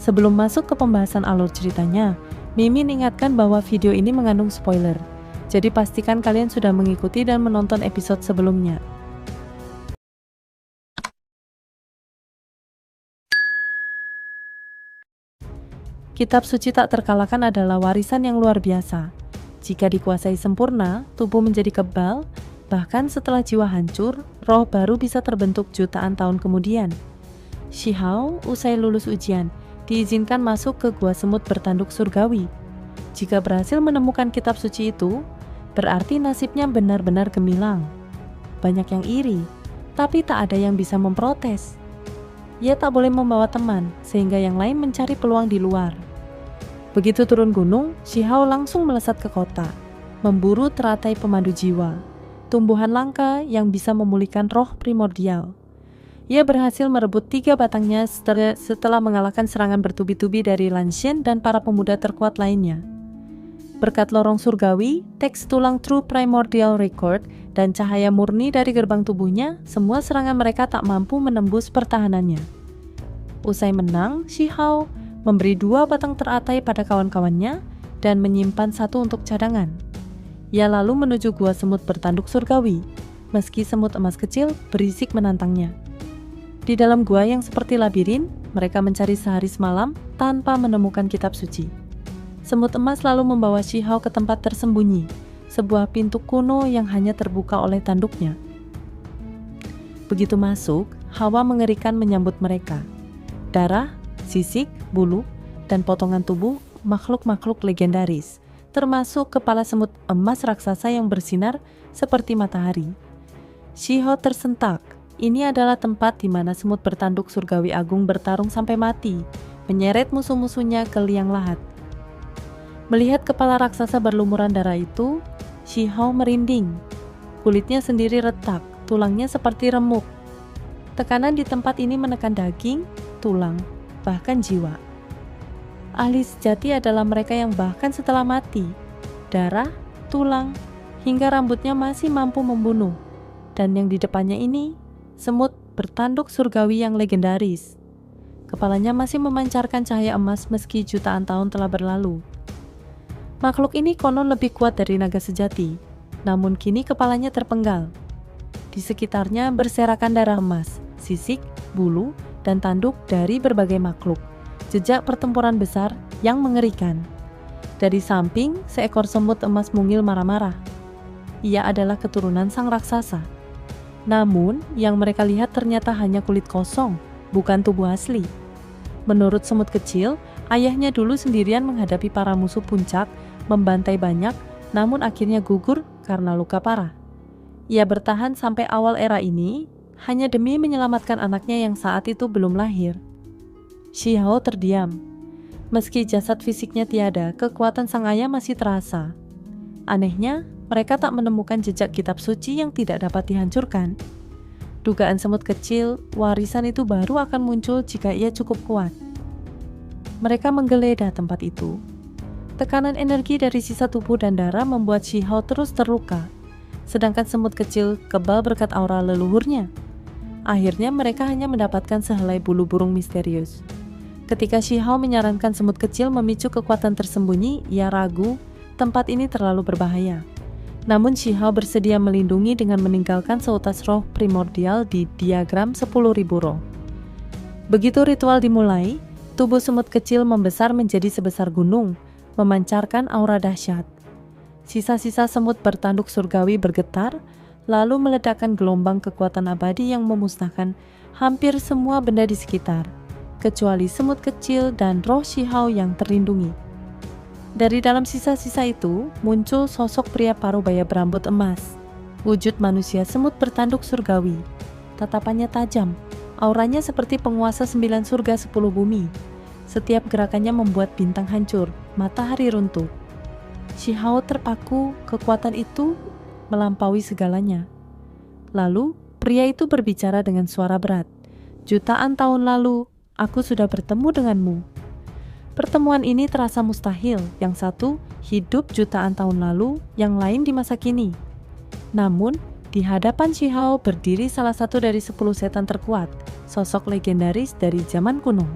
Sebelum masuk ke pembahasan alur ceritanya, Mimin ingatkan bahwa video ini mengandung spoiler. Jadi pastikan kalian sudah mengikuti dan menonton episode sebelumnya. Kitab suci tak terkalahkan adalah warisan yang luar biasa. Jika dikuasai sempurna, tubuh menjadi kebal, bahkan setelah jiwa hancur, roh baru bisa terbentuk jutaan tahun kemudian. Shihao, usai lulus ujian, diizinkan masuk ke gua semut bertanduk surgawi. Jika berhasil menemukan kitab suci itu, berarti nasibnya benar-benar gemilang. Banyak yang iri, tapi tak ada yang bisa memprotes. Ia tak boleh membawa teman, sehingga yang lain mencari peluang di luar. Begitu turun gunung, Shihao langsung melesat ke kota, memburu teratai pemandu jiwa, tumbuhan langka yang bisa memulihkan roh primordial. Ia berhasil merebut 3 batangnya setelah mengalahkan serangan bertubi-tubi dari Lan Xien dan para pemuda terkuat lainnya. Berkat lorong surgawi, teks tulang True Primordial Record, dan cahaya murni dari gerbang tubuhnya, semua serangan mereka tak mampu menembus pertahanannya. Usai menang, Shihao memberi 2 batang teratai pada kawan-kawannya dan menyimpan 1 untuk cadangan. Ia lalu menuju gua semut bertanduk surgawi, meski semut emas kecil berisik menantangnya. Di dalam gua yang seperti labirin, mereka mencari sehari semalam tanpa menemukan kitab suci. Semut emas lalu membawa Shihao ke tempat tersembunyi, sebuah pintu kuno yang hanya terbuka oleh tanduknya. Begitu masuk, hawa mengerikan menyambut mereka. Darah, sisik, bulu, dan potongan tubuh makhluk-makhluk legendaris, termasuk kepala semut emas raksasa yang bersinar seperti matahari. Shihao tersentak. Ini adalah tempat di mana semut bertanduk surgawi agung bertarung sampai mati, menyeret musuh-musuhnya ke liang lahat. Melihat kepala raksasa berlumuran darah itu, Shihao merinding. Kulitnya sendiri retak, tulangnya seperti remuk. Tekanan di tempat ini menekan daging, tulang, bahkan jiwa. Ahli sejati adalah mereka yang bahkan setelah mati, darah, tulang, hingga rambutnya masih mampu membunuh. Dan yang di depannya ini, semut bertanduk surgawi yang legendaris. Kepalanya masih memancarkan cahaya emas meski jutaan tahun telah berlalu. Makhluk ini konon lebih kuat dari naga sejati, namun kini kepalanya terpenggal. Di sekitarnya berserakan darah emas, sisik, bulu, dan tanduk dari berbagai makhluk. Jejak pertempuran besar yang mengerikan. Dari samping, seekor semut emas mungil marah-marah. Ia adalah keturunan sang raksasa. Namun, yang mereka lihat ternyata hanya kulit kosong, bukan tubuh asli. Menurut semut kecil, ayahnya dulu sendirian menghadapi para musuh puncak, membantai banyak, namun akhirnya gugur karena luka parah. Ia bertahan sampai awal era ini, hanya demi menyelamatkan anaknya yang saat itu belum lahir. Shihao terdiam. Meski jasad fisiknya tiada, kekuatan sang ayah masih terasa. Anehnya, mereka tak menemukan jejak kitab suci yang tidak dapat dihancurkan. Dugaan semut kecil, warisan itu baru akan muncul jika ia cukup kuat. Mereka menggeledah tempat itu. Tekanan energi dari sisa tubuh dan darah membuat Shihao terus terluka, sedangkan semut kecil kebal berkat aura leluhurnya. Akhirnya mereka hanya mendapatkan sehelai bulu burung misterius. Ketika Shihao menyarankan semut kecil memicu kekuatan tersembunyi, ia ragu tempat ini terlalu berbahaya. Namun Shihao bersedia melindungi dengan meninggalkan seutas roh primordial di diagram 10.000 roh. Begitu ritual dimulai, tubuh semut kecil membesar menjadi sebesar gunung, memancarkan aura dahsyat. Sisa-sisa semut bertanduk surgawi bergetar, lalu meledakkan gelombang kekuatan abadi yang memusnahkan hampir semua benda di sekitar, kecuali semut kecil dan roh Shihao yang terlindungi. Dari dalam sisa-sisa itu, muncul sosok pria parubaya berambut emas, wujud manusia semut bertanduk surgawi. Tatapannya tajam, auranya seperti penguasa 9 surga 10 bumi. Setiap gerakannya membuat bintang hancur, matahari runtuh. Shihao terpaku, kekuatan itu melampaui segalanya. Lalu, pria itu berbicara dengan suara berat. Jutaan tahun lalu, aku sudah bertemu denganmu. Pertemuan ini terasa mustahil, yang satu hidup jutaan tahun lalu, yang lain di masa kini. Namun, di hadapan Shihao berdiri salah satu dari 10 setan terkuat, sosok legendaris dari zaman kuno.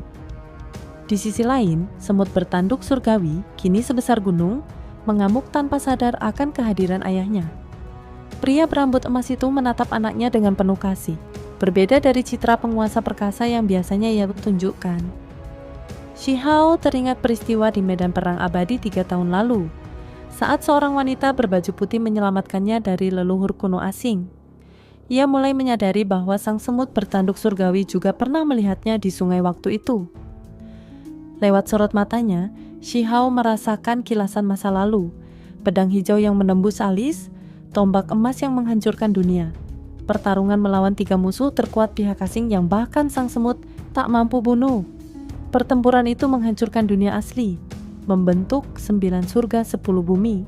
Di sisi lain, semut bertanduk surgawi, kini sebesar gunung, mengamuk tanpa sadar akan kehadiran ayahnya. Pria berambut emas itu menatap anaknya dengan penuh kasih, berbeda dari citra penguasa perkasa yang biasanya ia tunjukkan. Shihao teringat peristiwa di medan perang abadi 3 tahun lalu, saat seorang wanita berbaju putih menyelamatkannya dari leluhur kuno asing. Ia mulai menyadari bahwa sang semut bertanduk surgawi juga pernah melihatnya di sungai waktu itu. Lewat sorot matanya, Shihao merasakan kilasan masa lalu, pedang hijau yang menembus alis, tombak emas yang menghancurkan dunia, pertarungan melawan 3 musuh terkuat pihak asing yang bahkan sang semut tak mampu bunuh. Pertempuran itu menghancurkan dunia asli, membentuk 9 surga 10 bumi.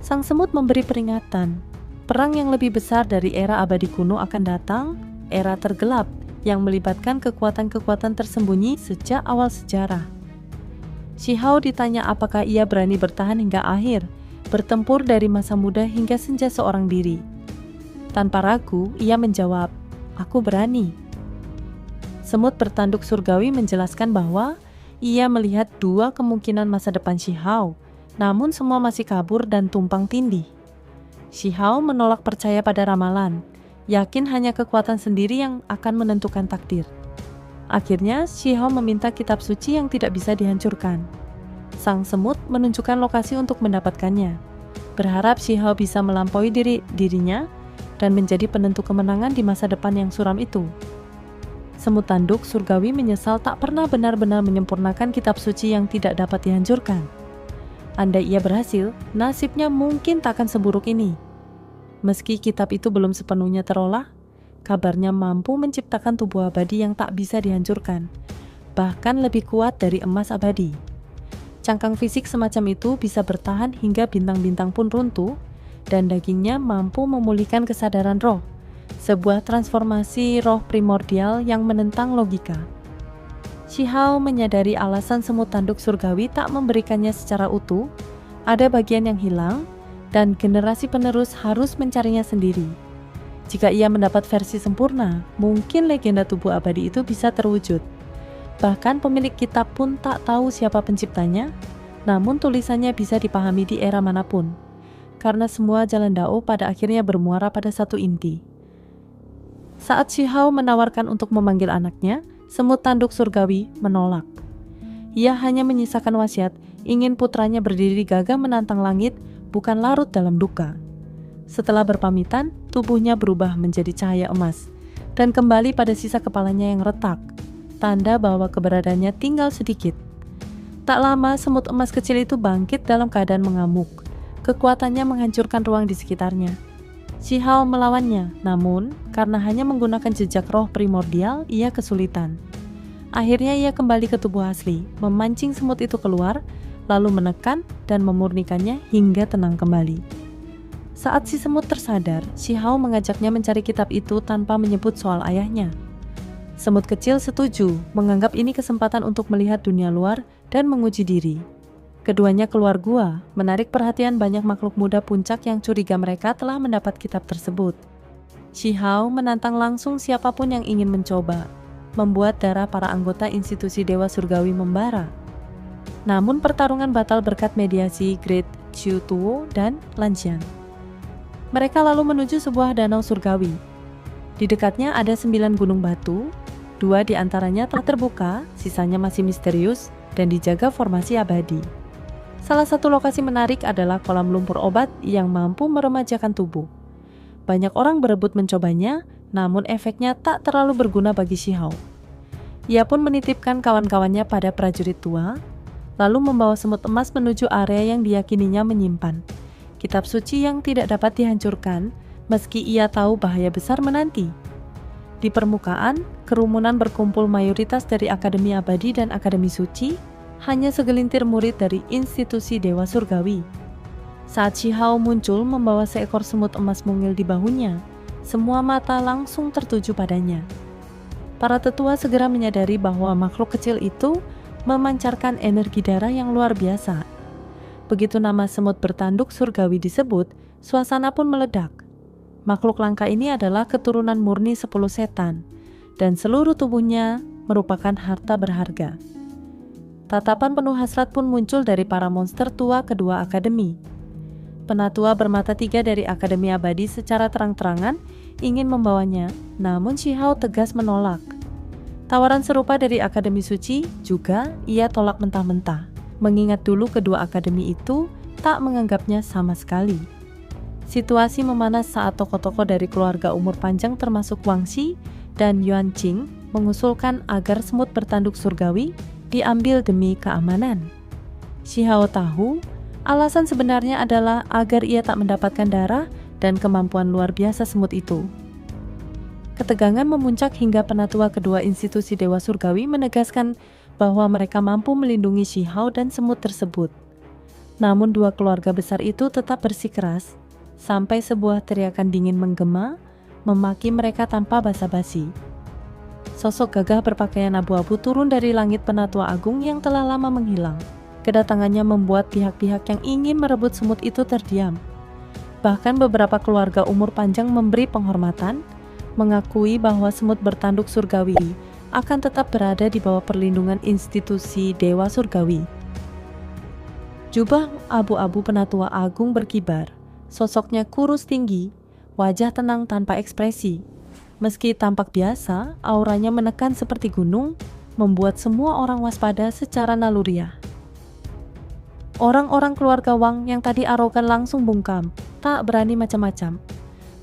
Sang semut memberi peringatan, perang yang lebih besar dari era abadi kuno akan datang, era tergelap, yang melibatkan kekuatan-kekuatan tersembunyi sejak awal sejarah. Shihao ditanya apakah ia berani bertahan hingga akhir, bertempur dari masa muda hingga senja seorang diri. Tanpa ragu, ia menjawab, "Aku berani." Semut bertanduk surgawi menjelaskan bahwa ia melihat 2 kemungkinan masa depan Shihao, namun semua masih kabur dan tumpang tindih. Shihao menolak percaya pada ramalan, yakin hanya kekuatan sendiri yang akan menentukan takdir. Akhirnya, Shihao meminta kitab suci yang tidak bisa dihancurkan. Sang semut menunjukkan lokasi untuk mendapatkannya, berharap Shihao bisa melampaui dirinya dan menjadi penentu kemenangan di masa depan yang suram itu. Semut tanduk surgawi menyesal tak pernah benar-benar menyempurnakan kitab suci yang tidak dapat dihancurkan. Andai ia berhasil, nasibnya mungkin tak akan seburuk ini. Meski kitab itu belum sepenuhnya terolah, kabarnya mampu menciptakan tubuh abadi yang tak bisa dihancurkan, bahkan lebih kuat dari emas abadi. Cangkang fisik semacam itu bisa bertahan hingga bintang-bintang pun runtuh, dan dagingnya mampu memulihkan kesadaran roh, sebuah transformasi roh primordial yang menentang logika. Shihao menyadari alasan semut tanduk surgawi tak memberikannya secara utuh, ada bagian yang hilang, dan generasi penerus harus mencarinya sendiri. Jika ia mendapat versi sempurna, mungkin legenda tubuh abadi itu bisa terwujud. Bahkan pemilik kitab pun tak tahu siapa penciptanya, namun tulisannya bisa dipahami di era manapun, karena semua jalan dao pada akhirnya bermuara pada satu inti. Saat Shihao menawarkan untuk memanggil anaknya, semut tanduk surgawi menolak. Ia hanya menyisakan wasiat, ingin putranya berdiri gagah menantang langit, bukan larut dalam duka. Setelah berpamitan, tubuhnya berubah menjadi cahaya emas, dan kembali pada sisa kepalanya yang retak, tanda bahwa keberadaannya tinggal sedikit. Tak lama, semut emas kecil itu bangkit dalam keadaan mengamuk. Kekuatannya menghancurkan ruang di sekitarnya. Shihao melawannya, namun karena hanya menggunakan jejak roh primordial, ia kesulitan. Akhirnya ia kembali ke tubuh asli, memancing semut itu keluar, lalu menekan dan memurnikannya hingga tenang kembali. Saat si semut tersadar, Shihao mengajaknya mencari kitab itu tanpa menyebut soal ayahnya. Semut kecil setuju, menganggap ini kesempatan untuk melihat dunia luar dan menguji diri. Keduanya keluar gua, menarik perhatian banyak makhluk muda puncak yang curiga mereka telah mendapat kitab tersebut. Shihao menantang langsung siapapun yang ingin mencoba, membuat darah para anggota institusi Dewa Surgawi membara. Namun pertarungan batal berkat mediasi Great Chu Tuo dan Lanxian. Mereka lalu menuju sebuah danau surgawi. Di dekatnya ada 9 gunung batu, 2 di antaranya telah terbuka, sisanya masih misterius dan dijaga formasi abadi. Salah satu lokasi menarik adalah kolam lumpur obat yang mampu meremajakan tubuh. Banyak orang berebut mencobanya, namun efeknya tak terlalu berguna bagi Shihao. Ia pun menitipkan kawan-kawannya pada prajurit tua, lalu membawa semut emas menuju area yang diyakininya menyimpan kitab suci yang tidak dapat dihancurkan, meski ia tahu bahaya besar menanti. Di permukaan, kerumunan berkumpul mayoritas dari Akademi Abadi dan Akademi Suci, hanya segelintir murid dari institusi Dewa Surgawi. Saat Shihao muncul membawa seekor semut emas mungil di bahunya, semua mata langsung tertuju padanya. Para tetua segera menyadari bahwa makhluk kecil itu memancarkan energi darah yang luar biasa. Begitu nama semut bertanduk surgawi disebut, suasana pun meledak. Makhluk langka ini adalah keturunan murni 10 setan, dan seluruh tubuhnya merupakan harta berharga. Tatapan penuh hasrat pun muncul dari para monster tua kedua akademi. Penatua bermata 3 dari Akademi Abadi secara terang-terangan ingin membawanya, namun Shihao tegas menolak. Tawaran serupa dari Akademi Suci juga ia tolak mentah-mentah, mengingat dulu kedua akademi itu tak menganggapnya sama sekali. Situasi memanas saat tokoh-tokoh dari keluarga umur panjang termasuk Wang Xi dan Yuan Qing mengusulkan agar semut bertanduk surgawi diambil demi keamanan. Shihao tahu alasan sebenarnya adalah agar ia tak mendapatkan darah dan kemampuan luar biasa semut itu. Ketegangan memuncak hingga penatua kedua institusi Dewa Surgawi menegaskan bahwa mereka mampu melindungi Shihao dan semut tersebut. Namun dua keluarga besar itu tetap bersikeras, sampai sebuah teriakan dingin menggema, memaki mereka tanpa basa-basi. Sosok gagah berpakaian abu-abu turun dari langit penatua agung yang telah lama menghilang. Kedatangannya membuat pihak-pihak yang ingin merebut semut itu terdiam. Bahkan beberapa keluarga umur panjang memberi penghormatan, mengakui bahwa semut bertanduk surgawi akan tetap berada di bawah perlindungan institusi Dewa Surgawi. Jubah abu-abu penatua agung berkibar. Sosoknya kurus tinggi, wajah tenang tanpa ekspresi. Meski tampak biasa, auranya menekan seperti gunung, membuat semua orang waspada secara naluriah. Orang-orang keluarga Wang yang tadi arogan langsung bungkam, tak berani macam-macam.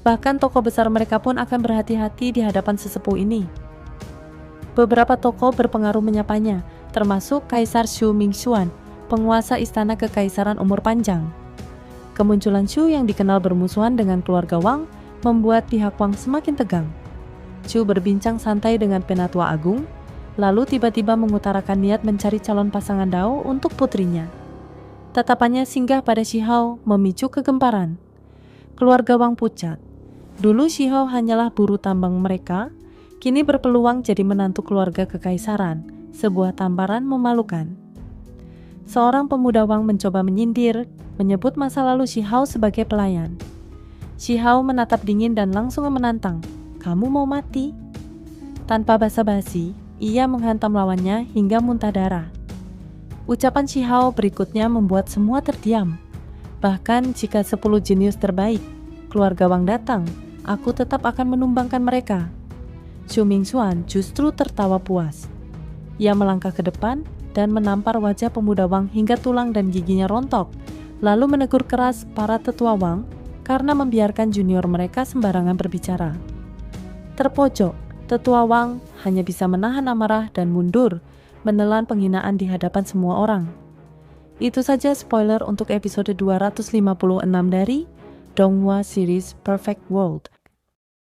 Bahkan tokoh besar mereka pun akan berhati-hati di hadapan sesepuh ini. Beberapa tokoh berpengaruh menyapanya, termasuk Kaisar Shu Mingxuan, penguasa istana kekaisaran umur panjang. Kemunculan Shu yang dikenal bermusuhan dengan keluarga Wang membuat pihak Wang semakin tegang. Shu berbincang santai dengan penatua agung, lalu tiba-tiba mengutarakan niat mencari calon pasangan Dao untuk putrinya. Tatapannya singgah pada Shihao, memicu kegemparan. Keluarga Wang pucat. Dulu Shihao hanyalah buruh tambang mereka, kini berpeluang jadi menantu keluarga kekaisaran, sebuah tamparan memalukan. Seorang pemuda Wang mencoba menyindir, menyebut masa lalu Shihao sebagai pelayan. Shihao menatap dingin dan langsung menantang, "Kamu mau mati?" Tanpa basa-basi, ia menghantam lawannya hingga muntah darah. Ucapan Shihao berikutnya membuat semua terdiam. Bahkan jika 10 jenius terbaik, keluarga Wang datang, aku tetap akan menumbangkan mereka. Shu Mingxuan justru tertawa puas. Ia melangkah ke depan dan menampar wajah pemuda Wang hingga tulang dan giginya rontok, lalu menegur keras para tetua Wang karena membiarkan junior mereka sembarangan berbicara. Terpojok, tetua Wang hanya bisa menahan amarah dan mundur, menelan penghinaan di hadapan semua orang. Itu saja spoiler untuk episode 256 dari Donghua Series Perfect World.